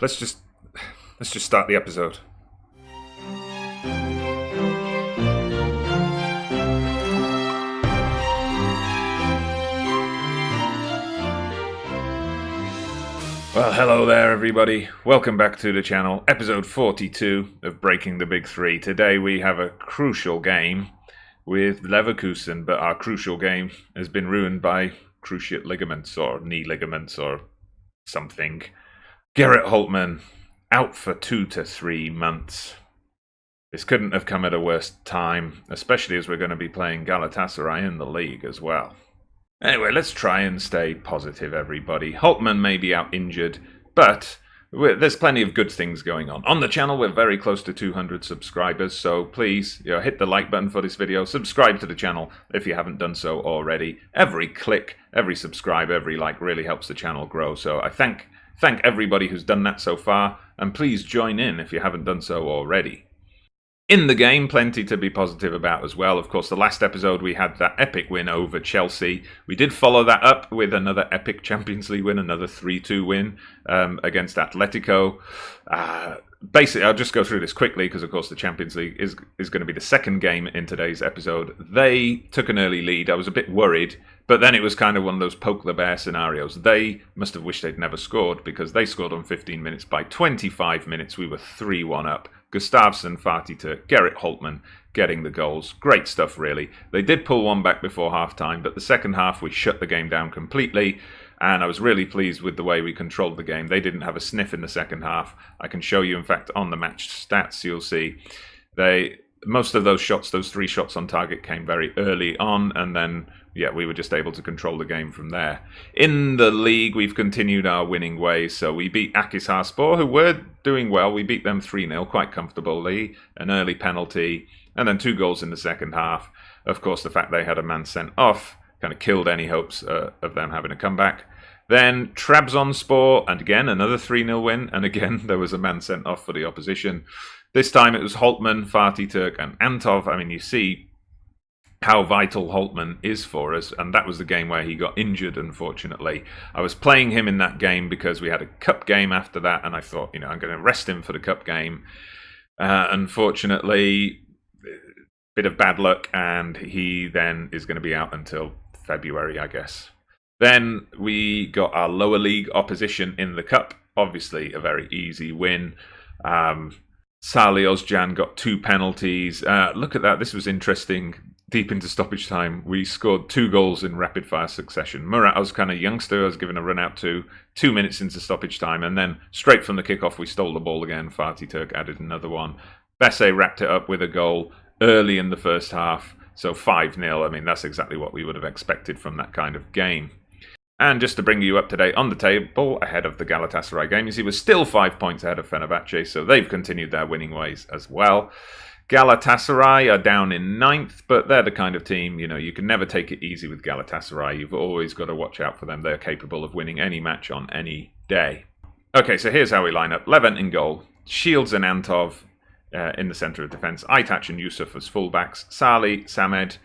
let's just start the episode. Well, hello there everybody. Welcome back to the channel. Episode 42 of Breaking the Big Three. Today we have a crucial game with Leverkusen, but our crucial game has been ruined by cruciate ligaments or knee ligaments or something. Gerrit Holtmann out for 2 to 3 months. This couldn't have come at a worse time, especially as we're going to be playing Galatasaray in the league as well. Anyway, let's try and stay positive, everybody. Holtmann may be out injured, but there's plenty of good things going on. On the channel, we're very close to 200 subscribers, so please hit the like button for this video. Subscribe to the channel if you haven't done so already. Every click, every subscribe, every like really helps the channel grow. So I thank everybody who's done that so far, and please join in if you haven't done so already. In the game, plenty to be positive about as well. Of course, the last episode we had that epic win over Chelsea. We did follow that up with another epic Champions League win, another 3-2 win against Atletico. Basically, I'll just go through this quickly because, of course, the Champions League is going to be the second game in today's episode. They took an early lead. I was a bit worried, but then it was kind of one of those poke the bear scenarios. They must have wished they'd never scored because they scored on 15 minutes. By 25 minutes, we were 3-1 up. Gustafsson, Fatih to Gerrit Holtmann getting the goals. Great stuff, really. They did pull one back before half-time, but the second half we shut the game down completely, and I was really pleased with the way we controlled the game. They didn't have a sniff in the second half. I can show you, in fact, on the match stats, you'll see most of those shots, those 3 shots on target, came very early on, and then we were just able to control the game from there. In the league, we've continued our winning ways. So we beat Akhisarspor, who were doing well. We beat them 3-0 quite comfortably. An early penalty, and then 2 goals in the second half. Of course, the fact they had a man sent off kind of killed any hopes of them having a comeback. Then Trabzonspor, and again, another 3-0 win. And again, there was a man sent off for the opposition. This time it was Holtmann, Fatih Turk, and Antov. I mean, you see how vital Holtmann is for us, and that was the game where he got injured, unfortunately. I was playing him in that game because we had a cup game after that, and I thought, I'm going to rest him for the cup game. Unfortunately, bit of bad luck, and he then is going to be out until February, I guess. Then we got our lower league opposition in the cup. Obviously, a very easy win. Salih Ozcan got 2 penalties. Look at that. This was interesting. Deep into stoppage time, we scored 2 goals in rapid-fire succession. Murat Özkan, a youngster, was given a run-out to 2 minutes into stoppage time, and then straight from the kickoff, we stole the ball again. Fatih Turk added another one. Besse wrapped it up with a goal early in the first half, so 5-0. I mean, that's exactly what we would have expected from that kind of game. And just to bring you up to date on the table, ahead of the Galatasaray game, you see we're still 5 points ahead of Fenerbahce, so they've continued their winning ways as well. Galatasaray are down in 9th, but they're the kind of team, you can never take it easy with Galatasaray. You've always got to watch out for them. They're capable of winning any match on any day. Okay, so here's how we line up. Levent in goal, Shields and Antov in the centre of defence, Aytaç and Yusuf as fullbacks, Salih, Samed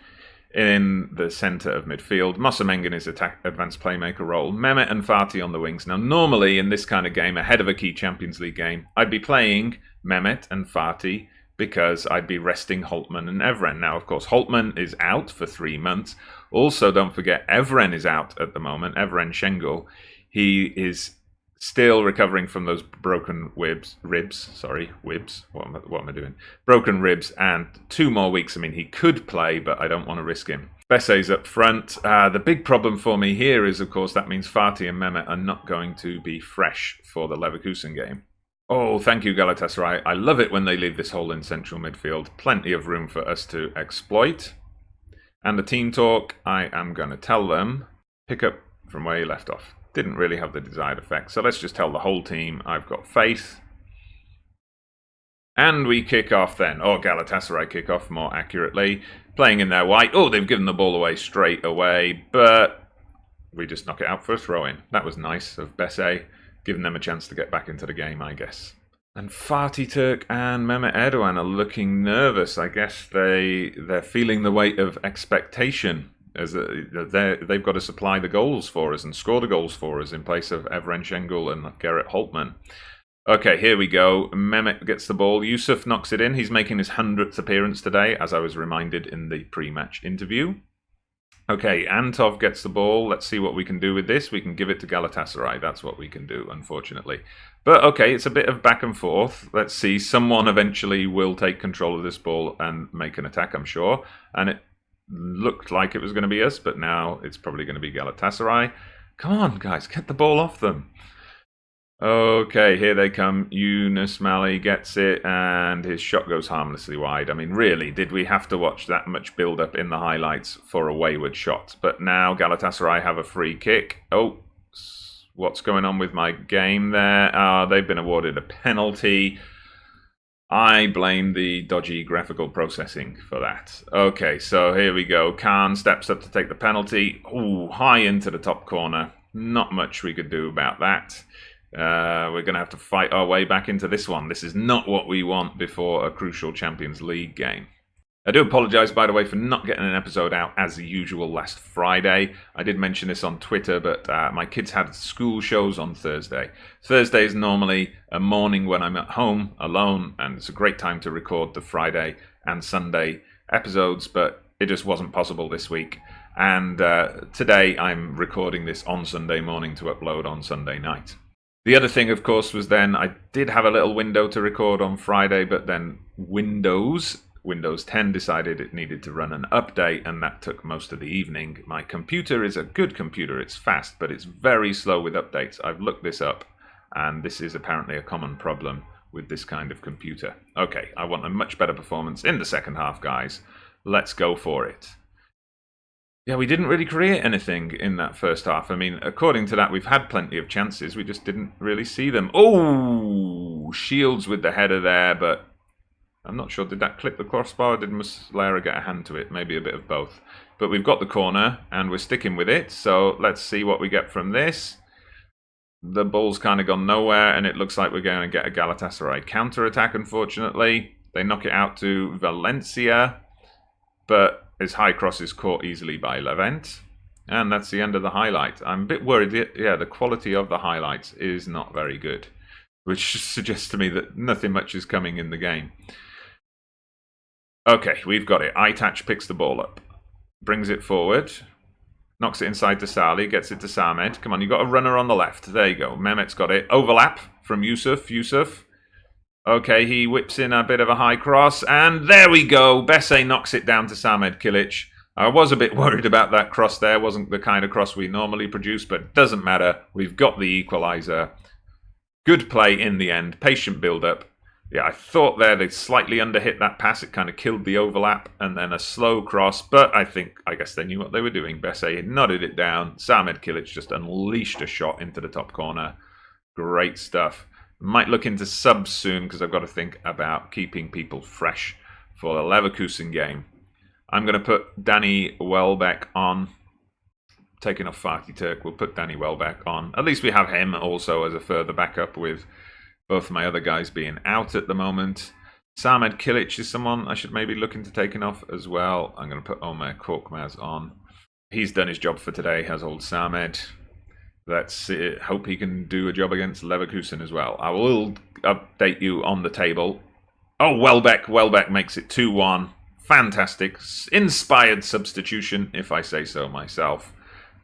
in the centre of midfield, Mosemen in his advanced playmaker role, Mehmet and Fatih on the wings. Now, normally in this kind of game, ahead of a key Champions League game, I'd be playing Mehmet and Fatih because I'd be resting Holtmann and Evren. Now, of course, Holtmann is out for 3 months. Also, don't forget, Evren is out at the moment, Evren Şengül. He is still recovering from those broken ribs. What am I doing? Broken ribs, and 2 more weeks. I mean, he could play, but I don't want to risk him. Besse's up front. The big problem for me here is, of course, that means Fatih and Mehmet are not going to be fresh for the Leverkusen game. Oh, thank you, Galatasaray. I love it when they leave this hole in central midfield. Plenty of room for us to exploit. And the team talk, I am going to tell them, pick up from where you left off. Didn't really have the desired effect. So let's just tell the whole team, I've got faith. And we kick off then. Or Galatasaray kick off more accurately. Playing in their white. Oh, they've given the ball away straight away. But we just knock it out for a throw-in. That was nice of Besse. Giving them a chance to get back into the game, I guess. And Fatih Turk and Mehmet Erdoğan are looking nervous. I guess they're feeling the weight of expectation, as they've got to supply the goals for us and score the goals for us in place of Evren Şengül and Gerrit Holtmann. Okay, here we go. Mehmet gets the ball. Yusuf knocks it in. He's making his 100th appearance today, as I was reminded in the pre-match interview. Okay, Antov gets the ball. Let's see what we can do with this. We can give it to Galatasaray. That's what we can do, unfortunately. But okay, it's a bit of back and forth. Let's see. Someone eventually will take control of this ball and make an attack, I'm sure. And it looked like it was going to be us, but now it's probably going to be Galatasaray. Come on, guys, get the ball off them. Okay, here they come. Yunus Mali gets it, and his shot goes harmlessly wide. I mean, really, did we have to watch that much build-up in the highlights for a wayward shot? But now Galatasaray have a free kick. Oh, what's going on with my game there? They've been awarded a penalty. I blame the dodgy graphical processing for that. Okay, so here we go. Khan steps up to take the penalty. Ooh, high into the top corner. Not much we could do about that. We're going to have to fight our way back into this one. This is not what we want before a crucial Champions League game. I do apologise, by the way, for not getting an episode out as usual last Friday. I did mention this on Twitter, but my kids had school shows on Thursday. Thursday is normally a morning when I'm at home alone, and it's a great time to record the Friday and Sunday episodes, but it just wasn't possible this week. And today I'm recording this on Sunday morning to upload on Sunday night. The other thing, of course, was then I did have a little window to record on Friday, but then Windows 10 decided it needed to run an update, and that took most of the evening. My computer is a good computer. It's fast, but it's very slow with updates. I've looked this up, and this is apparently a common problem with this kind of computer. Okay, I want a much better performance in the second half, guys. Let's go for it. Yeah, we didn't really create anything in that first half. I mean, according to that, we've had plenty of chances. We just didn't really see them. Oh, Shields with the header there, but I'm not sure. Did that clip the crossbar or did Muslera get a hand to it? Maybe a bit of both. But we've got the corner and we're sticking with it. So let's see what we get from this. The ball's kind of gone nowhere and it looks like we're going to get a Galatasaray counter-attack, unfortunately. They knock it out to Valencia, but his high cross is caught easily by Levent. And that's the end of the highlight. I'm a bit worried. Yeah, the quality of the highlights is not very good, which suggests to me that nothing much is coming in the game. Okay, we've got it. Aytaç picks the ball up, brings it forward, knocks it inside to Salih, gets it to Samed. Come on, you've got a runner on the left. There you go. Mehmet's got it. Overlap from Yusuf. Okay, he whips in a bit of a high cross, and there we go. Besse knocks it down to Samed Kilic. I was a bit worried about that cross there. Wasn't the kind of cross we normally produce, but it doesn't matter. We've got the equaliser. Good play in the end. Patient build-up. Yeah, I thought there they slightly underhit that pass. It kind of killed the overlap, and then a slow cross. But I guess they knew what they were doing. Besse nodded it down. Samed Kilic just unleashed a shot into the top corner. Great stuff. Might look into subs soon because I've got to think about keeping people fresh for the Leverkusen game. I'm going to put Danny Welbeck on. Taking off Fatih Turk, we'll put Danny Welbeck on. At least we have him also as a further backup with both my other guys being out at the moment. Samed Kilic is someone I should maybe look into taking off as well. I'm going to put Omer Korkmaz on. He's done his job for today, has old Samed. Let's hope he can do a job against Leverkusen as well. I will update you on the table. Oh, Welbeck makes it 2-1. Fantastic. Inspired substitution, if I say so myself.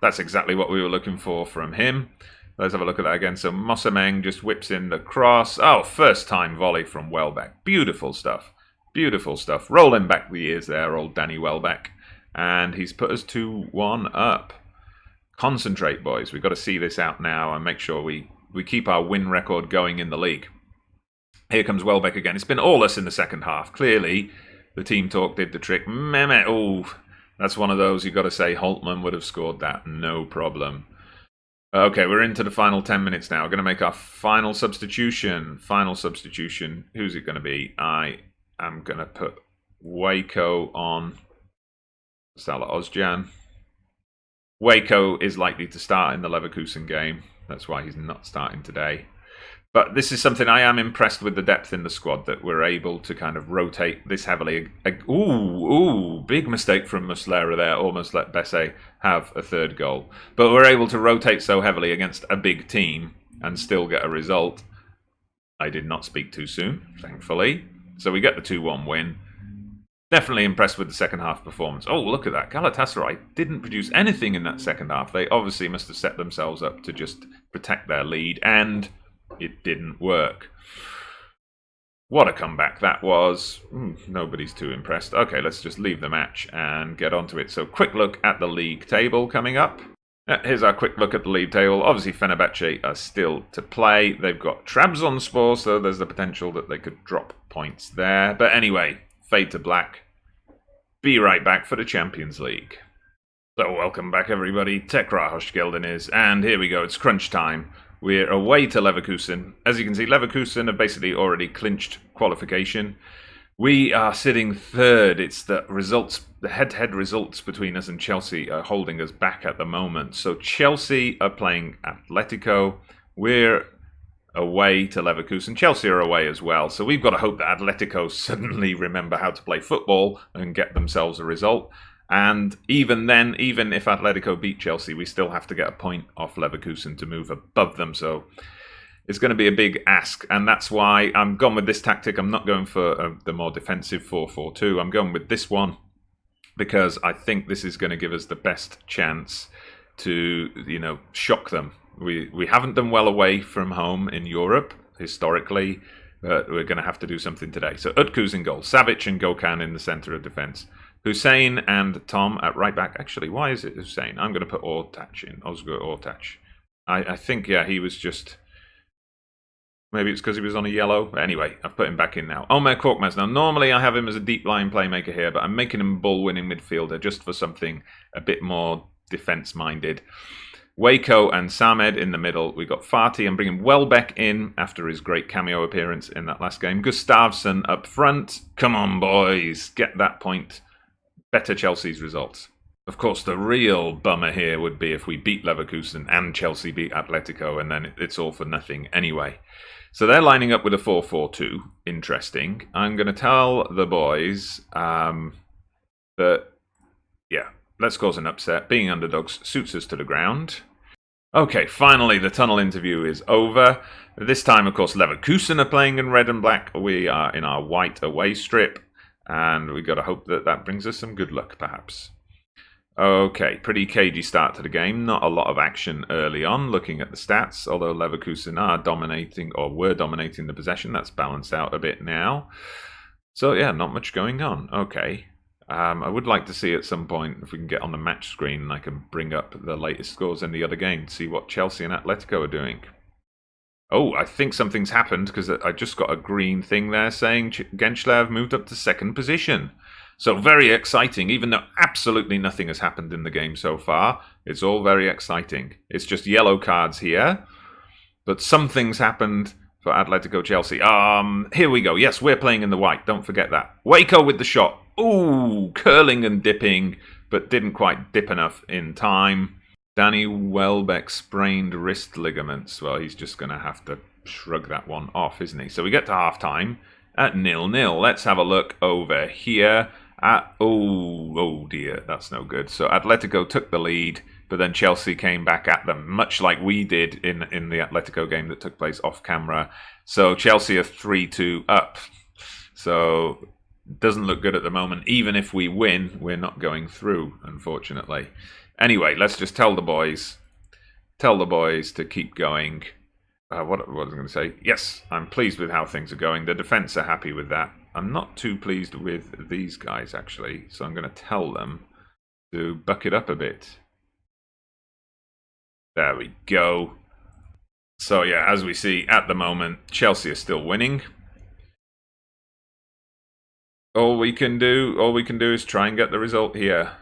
That's exactly what we were looking for from him. Let's have a look at that again. So Mosameng just whips in the cross. Oh, first time volley from Welbeck. Beautiful stuff. Beautiful stuff. Rolling back the years there, old Danny Welbeck. And he's put us 2-1 up. Concentrate, boys. We've got to see this out now and make sure we keep our win record going in the league. Here comes Welbeck again. It's been all us in the second half. Clearly, the team talk did the trick. Mehmet, oh, that's one of those you've got to say Holtman would have scored that. No problem. Okay, we're into the final 10 minutes now. We're going to make our final substitution. Final substitution. Who's it going to be? I am going to put Waco on Salah Ozcan. Waco is likely to start in the Leverkusen game. That's why he's not starting today. But this is something I am impressed with the depth in the squad, that we're able to kind of rotate this heavily. Ooh, big mistake from Muslera there. Almost let Besse have a third goal. But we're able to rotate so heavily against a big team and still get a result. I did not speak too soon, thankfully. So we get the 2-1 win. Definitely impressed with the second half performance. Oh, look at that. Galatasaray didn't produce anything in that second half. They obviously must have set themselves up to just protect their lead, and it didn't work. What a comeback that was. Nobody's too impressed. Okay, let's just leave the match and get onto it. So, quick look at the league table coming up. Here's our quick look at the league table. Obviously, Fenerbahce are still to play. They've got Trabzonspor, so there's the potential that they could drop points there. But anyway, fade to black. Be right back for the Champions League. So, welcome back, everybody. Tekrar hoş geldiniz. And here we go. It's crunch time. We're away to Leverkusen. As you can see, Leverkusen have basically already clinched qualification. We are sitting third. It's the results, the head-to-head results between us and Chelsea are holding us back at the moment. So Chelsea are playing Atletico. We're away to Leverkusen. Chelsea are away as well. So we've got to hope that Atletico suddenly remember how to play football and get themselves a result. And even then, even if Atletico beat Chelsea, we still have to get a point off Leverkusen to move above them. So it's going to be a big ask. And that's why I'm gone with this tactic. I'm not going for the more defensive 4-4-2. I'm going with this one because I think this is going to give us the best chance to, shock them. We haven't done well away from home in Europe historically, but we're going to have to do something today. So Utku's in goal. Savic and Gökhan in the centre of defence. Hussein and Tom at right back. Actually, why is it Hussein? I'm going to put Ortac in. Ozgur Ortac. I think, yeah, he was just... Maybe it's because he was on a yellow. But anyway, I've put him back in now. Omer Korkmaz. Now, normally I have him as a deep line playmaker here, but I'm making him a ball-winning midfielder just for something a bit more defence-minded. Waco and Samed in the middle. We got Fatih. I'm bringing Welbeck in after his great cameo appearance in that last game. Gustavsson up front. Come on, boys. Get that point. Better Chelsea's results. Of course, the real bummer here would be if we beat Leverkusen and Chelsea beat Atletico, and then it's all for nothing anyway. So they're lining up with a 4-4-2. Interesting. I'm going to tell the boys that, yeah, let's cause an upset. Being underdogs suits us to the ground. Okay, finally, the tunnel interview is over. This time, of course, Leverkusen are playing in red and black. We are in our white away strip. And we've got to hope that that brings us some good luck, perhaps. Okay, pretty cagey start to the game. Not a lot of action early on, looking at the stats. Although Leverkusen are dominating, or were dominating the possession. That's balanced out a bit now. So, yeah, not much going on. Okay. I would like to see at some point, if we can get on the match screen, and I can bring up the latest scores in the other game to see what Chelsea and Atletico are doing. Oh, I think something's happened because I just got a green thing there saying Genclerbirligi moved up to second position. So very exciting, even though absolutely nothing has happened in the game so far. It's all very exciting. It's just yellow cards here. But something's happened for Atletico Chelsea. Here we go. Yes, we're playing in the white. Don't forget that. Waco with the shot. Ooh, curling and dipping, but didn't quite dip enough in time. Danny Welbeck sprained wrist ligaments. Well, he's just going to have to shrug that one off, isn't he? So we get to half-time at 0-0. Let's have a look over here at... Oh dear, that's no good. So Atletico took the lead, but then Chelsea came back at them, much like we did in the Atletico game that took place off-camera. So Chelsea are 3-2 up. So doesn't look good at the moment. Even if we win, we're not going through, unfortunately. Anyway, let's just tell the boys to keep going. What was I going to say? Yes, I'm pleased with how things are going. The defence are happy with that. I'm not too pleased with these guys, actually. So I'm going to tell them to buck it up a bit. There we go. So yeah, as we see at the moment, Chelsea are still winning. All we can do is try and get the result here.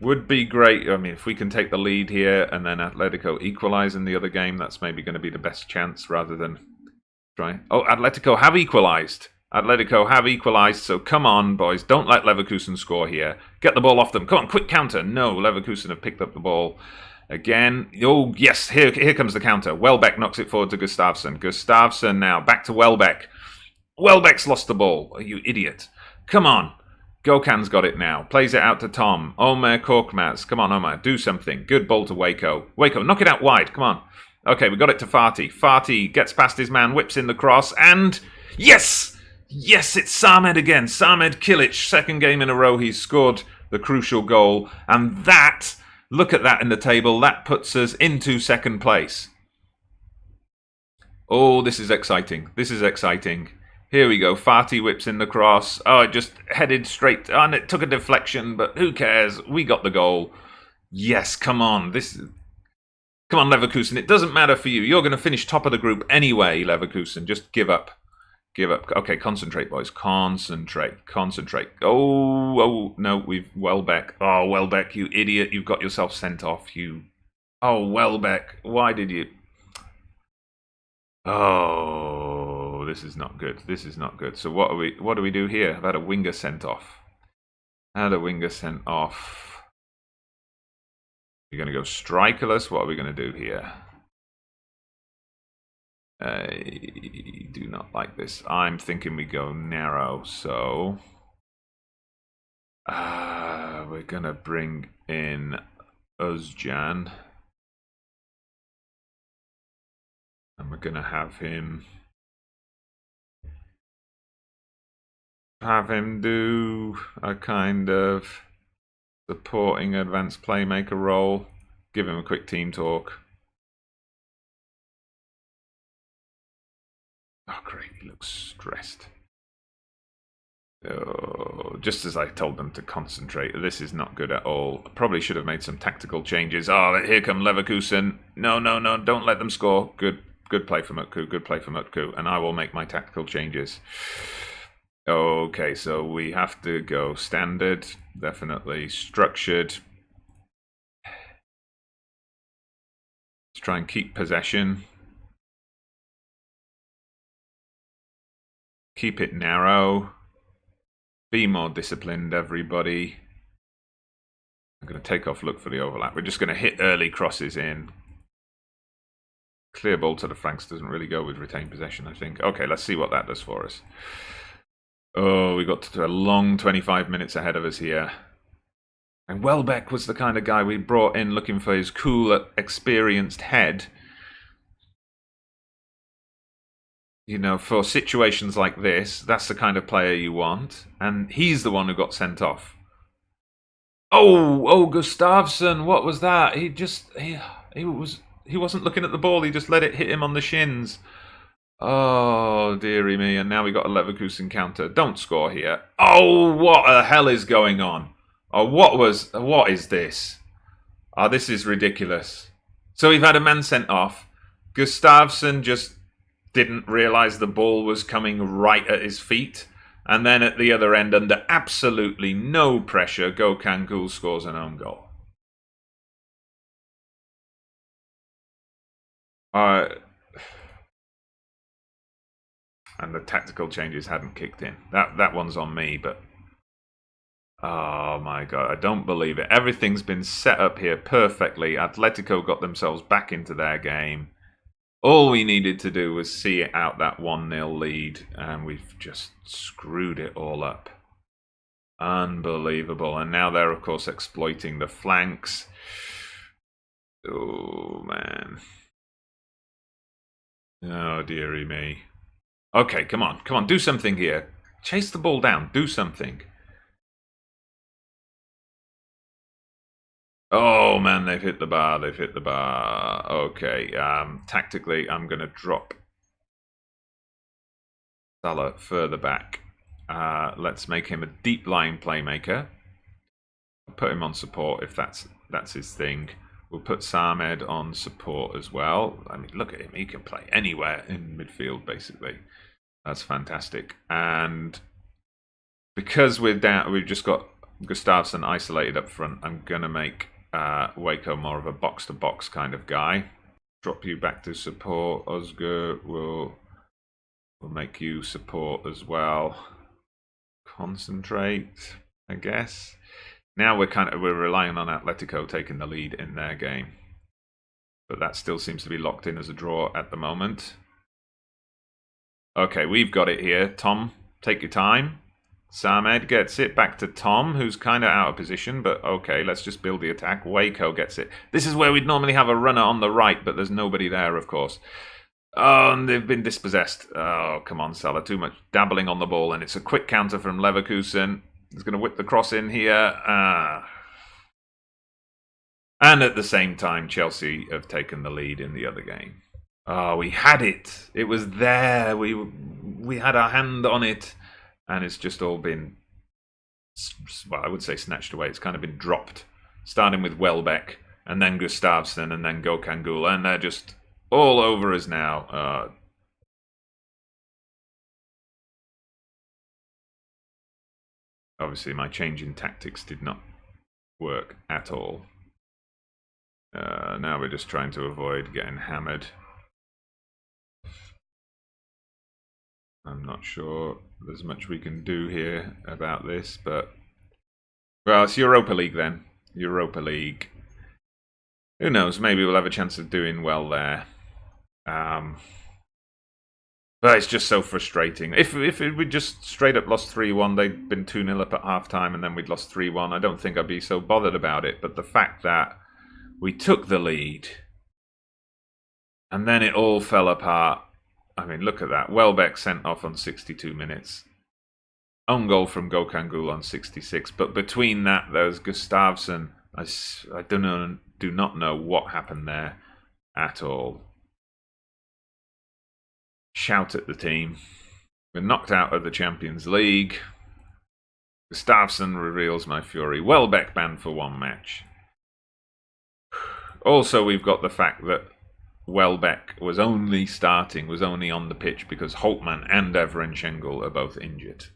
Would be great. I mean, if we can take the lead here and then Atletico equalise in the other game, that's maybe going to be the best chance rather than try. Oh, Atletico have equalised. Atletico have equalised, so come on, boys. Don't let Leverkusen score here. Get the ball off them. Come on, quick counter. No, Leverkusen have picked up the ball again. Oh, yes, here comes the counter. Welbeck knocks it forward to Gustavsson. Gustavsson now, back to Welbeck. Welbeck's lost the ball. You idiot. Come on. Gökhan's got it now. Plays it out to Tom. Omer Korkmaz. Come on, Omer. Do something. Good ball to Waco. Waco, knock it out wide. Come on. Okay, we got it to Fatih. Fatih gets past his man, whips in the cross, and yes! Yes, it's Samed again. Samed Kilic, second game in a row he's scored the crucial goal. And that, look at that in the table, that puts us into second place. Oh, this is exciting. This is exciting. Here we go. Fatih whips in the cross. Oh, it just headed straight, and it took a deflection, but who cares? We got the goal. Yes, come on. Come on, Leverkusen. It doesn't matter for you. You're going to finish top of the group anyway, Leverkusen. Just give up. Give up. Okay, concentrate, boys. Concentrate. Concentrate. Oh, no, we've Welbeck. Oh, Welbeck, you idiot. You've got yourself sent off. Oh, Welbeck. Why did you... Oh, this is not good. This is not good. So what do we do here? I've had a winger sent off. You're going to go strikerless. What are we going to do here? I do not like this. I'm thinking we go narrow. So we're going to bring in Özcan. And we're going to have him do a kind of supporting advanced playmaker role. Give him a quick team talk. Oh, great. He looks stressed. Oh, just as I told them to concentrate. This is not good at all. I probably should have made some tactical changes. Oh, here come Leverkusen. No. Don't let them score. Good play for Mutku. Good play for Mutku. And I will make my tactical changes. Okay, so we have to go standard. Definitely structured. Let's try and keep possession. Keep it narrow. Be more disciplined, everybody. I'm going to take off, look for the overlap. We're just going to hit early crosses in. Clear ball to the flanks doesn't really go with retained possession, I think. Okay, let's see what that does for us. Oh, we got to a long 25 minutes ahead of us here. And Welbeck was the kind of guy we brought in looking for his cool, experienced head. You know, for situations like this, that's the kind of player you want. And he's the one who got sent off. Oh, Gustafsson, what was that? He wasn't looking at the ball, he just let it hit him on the shins. Oh, dearie me, and now we got a Leverkusen counter. Don't score here. Oh, what the hell is going on? Oh, what is this? Oh, this is ridiculous. So we've had a man sent off. Gustafsson just didn't realise the ball was coming right at his feet. And then at the other end, under absolutely no pressure, Gökhan Gül scores an own goal. And the tactical changes hadn't kicked in. That one's on me, but... Oh my god, I don't believe it. Everything's been set up here perfectly. Atletico got themselves back into their game. All we needed to do was see it out that 1-0 lead, and we've just screwed it all up. Unbelievable. And now they're, of course, exploiting the flanks. Oh, man. Oh, dearie me. Okay, come on, do something here. Chase the ball down, do something. Oh man, they've hit the bar, Okay, tactically, I'm going to drop Salah further back. Let's make him a deep line playmaker. Put him on support if that's his thing. We'll put Samed on support as well. I mean, look at him, he can play anywhere in midfield, basically. That's fantastic. And because we've just got Gustafsson isolated up front, I'm going to make Waco more of a box-to-box kind of guy. Drop you back to support. Özgür will make you support as well. Concentrate, I guess. Now we're relying on Atletico taking the lead in their game. But that still seems to be locked in as a draw at the moment. Okay, we've got it here. Tom, take your time. Samed gets it back to Tom, who's kind of out of position, but okay, let's just build the attack. Waco gets it. This is where we'd normally have a runner on the right, but there's nobody there, of course. Oh, and they've been dispossessed. Oh, come on, Salah. Too much dabbling on the ball, and it's a quick counter from Leverkusen. He's going to whip the cross in here. And at the same time, Chelsea have taken the lead in the other game. Oh, we had it. It was there. We had our hand on it. And it's just all been, well, I would say snatched away. It's kind of been dropped. Starting with Welbeck, and then Gustafsson, and then Gokangula. And they're just all over us now. Obviously, my change in tactics did not work at all. Now we're just trying to avoid getting hammered. I'm not sure there's much we can do here about this, but... Well, it's Europa League then. Europa League. Who knows, maybe we'll have a chance of doing well there. But it's just so frustrating. If we just straight up lost 3-1, they'd been 2-0 up at half-time, and then we'd lost 3-1, I don't think I'd be so bothered about it. But the fact that we took the lead, and then it all fell apart. I mean, look at that. Welbeck sent off on 62 minutes. Own goal from Gokangul on 66. But between that, there's Gustafsson. I do not know what happened there at all. Shout at the team. We're knocked out of the Champions League. Gustafsson reveals my fury. Welbeck banned for 1 match. Also, we've got the fact that Welbeck was only on the pitch because Holtman and Evren Şengül are both injured.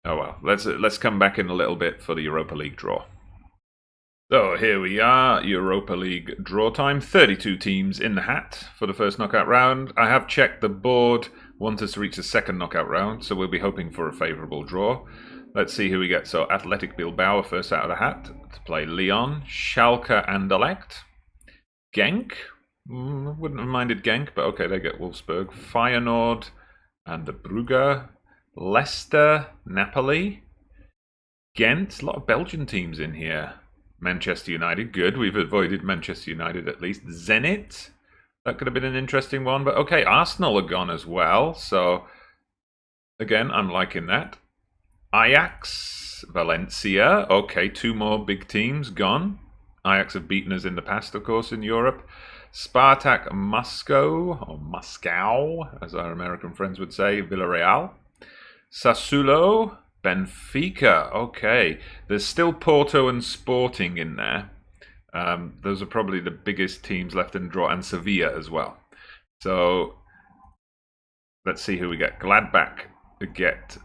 Oh well, let's come back in a little bit for the Europa League draw. So here we are, Europa League draw time. 32 teams in the hat for the first knockout round. I have checked the board, want us to reach the second knockout round, so we'll be hoping for a favourable draw. Let's see who we get. So Athletic Bilbao are first out of the hat to play Lyon, Schalke Anderlecht, Genk. Wouldn't have minded Genk, but okay, they get Wolfsburg. Feyenoord and the Brugge. Leicester, Napoli. Ghent, a lot of Belgian teams in here. Manchester United, good. We've avoided Manchester United at least. Zenit, that could have been an interesting one. But okay, Arsenal are gone as well. So, again, I'm liking that. Ajax, Valencia. Okay, 2 more big teams gone. Ajax have beaten us in the past, of course, in Europe. Spartak Moscow, or Moscow, as our American friends would say. Villarreal. Sassuolo. Benfica, okay. There's still Porto and Sporting in there. Those are probably the biggest teams left in the draw, and Sevilla as well. So, let's see who we get. Gladbach get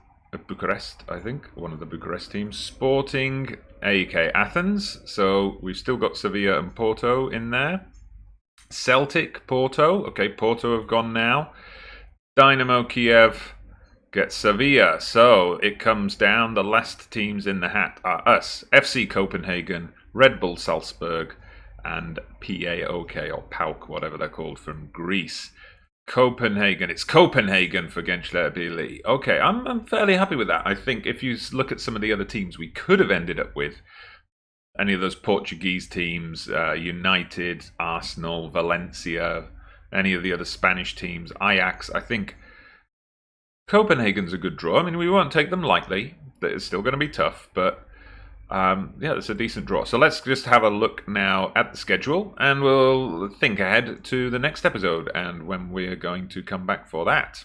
Bucharest, I think, one of the Bucharest teams. Sporting, AEK Athens. So, we've still got Sevilla and Porto in there. Celtic, Porto. Okay, Porto have gone now. Dynamo Kiev get Sevilla. So it comes down. The last teams in the hat are us, FC Copenhagen, Red Bull Salzburg, and PAOK, or PAOK, whatever they're called, from Greece. Copenhagen. It's Copenhagen for Genclerbirligi. Okay, I'm fairly happy with that. I think if you look at some of the other teams we could have ended up with, any of those Portuguese teams, United, Arsenal, Valencia, any of the other Spanish teams, Ajax, I think Copenhagen's a good draw. I mean, we won't take them lightly. It's still going to be tough, but yeah, it's a decent draw. So let's just have a look now at the schedule, and we'll think ahead to the next episode and when we're going to come back for that.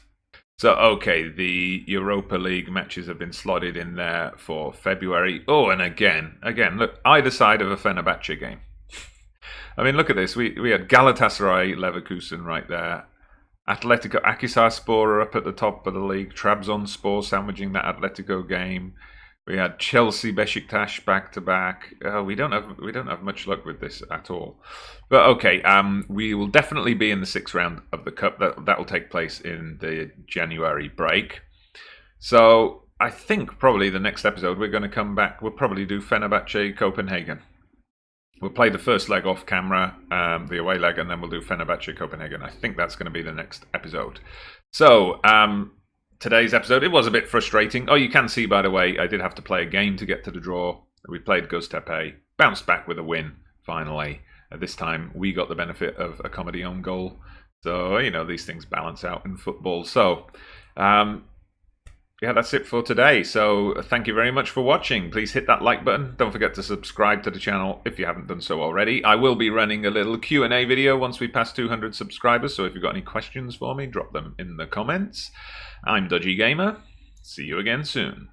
So, okay, the Europa League matches have been slotted in there for February. Oh, and again, look, either side of a Fenerbahce game. I mean, look at this. We had Galatasaray, Leverkusen right there. Atletico Akhisarspor up at the top of the league. Trabzonspor sandwiching that Atletico game. We had Chelsea, Besiktas back to back. We don't have much luck with this at all. But okay, we will definitely be in the 6th round of the cup. That will take place in the January break. So I think probably the next episode we're going to come back. We'll probably do Fenerbahce Copenhagen. We'll play the first leg off camera, the away leg, and then we'll do Fenerbahce Copenhagen. I think that's going to be the next episode. So, today's episode. It was a bit frustrating. Oh, you can see, by the way, I did have to play a game to get to the draw. We played Göztepe, bounced back with a win, finally. This time, we got the benefit of a comedy own goal. So, these things balance out in football. So, yeah, that's it for today. So thank you very much for watching. Please hit that like button. Don't forget to subscribe to the channel if you haven't done so already. I will be running a little Q&A video once we pass 200 subscribers. So if you've got any questions for me, drop them in the comments. I'm Dodgy Gamer. See you again soon.